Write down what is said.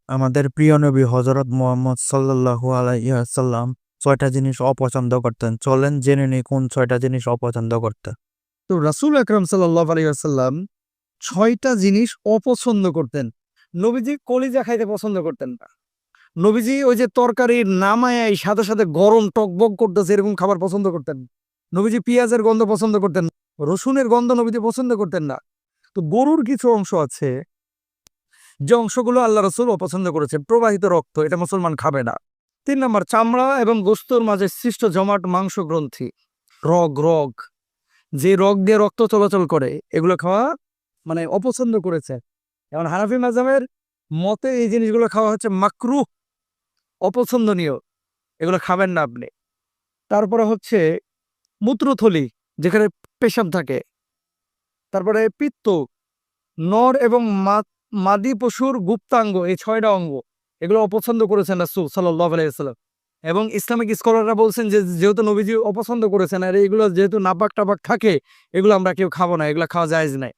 আমাদের প্রিয় নবী হযরত মুহাম্মদ সাল্লাল্লাহু আলাইহি ওয়াসাল্লাম ৬টা জিনিস অপছন্দ করতেন। চলেন জেনে নিই কোন ৬টা জিনিস অপছন্দ করতেন। তো রাসূল আকরাম সাল্লাল্লাহু আলাইহি ওয়াসাল্লাম ৬টা জিনিস অপছন্দ করতেন। নবীজি কলিজা খাইতে পছন্দ করতেন না। নবীজি ওই যে তরকারি নামায় সাথে, সাথে গরম টকবক করতেছে এরকম খাবার পছন্দ করতেন না। নবীজি পেঁয়াজের গন্ধ পছন্দ করতেন না। রসুনের গন্ধ নবীজি পছন্দ করতেন না। তো গরুর কিছু অংশ আছে যে অংশগুলো আল্লাহ রাসূল অপছন্দ করেছেন। প্রবাহিত রক্ত এটা মুসলমান খাবে না। ৩ নাম্বার চামড়া এবং গোশতের মাঝে সৃষ্ট জমাট মাংস গ্রন্থি, রগ যে রগ দিয়ে রক্ত চলাচল করে এগুলো খাওয়া অপছন্দ করেছে। এখন হানাফি মাযহাবের মতে এই জিনিসগুলো খাওয়া হচ্ছে মাকরুহ, অপছন্দনীয়, এগুলো খাবেন না আপনি। তারপরে হচ্ছে মূত্রথলি যেখানে পেশাব থাকে, তারপরে পিত্ত, নর এবং মাদি পশুর গুপ্তাঙ্গ, এই ৬টা অঙ্গ এগুলো অপছন্দ করেছেন রাসূল সাল্লাল্লাহু আলাইহি ওয়াসাল্লাম। এবং ইসলামিক স্কলাররা বলছেন যে যেহেতু নবীজি অপছন্দ করেছেন আর এগুলো যেহেতু নাপাক টাপাক থাকে এগুলো আমরা কেউ খাবো না, এগুলো খাওয়া জায়েজ নাই।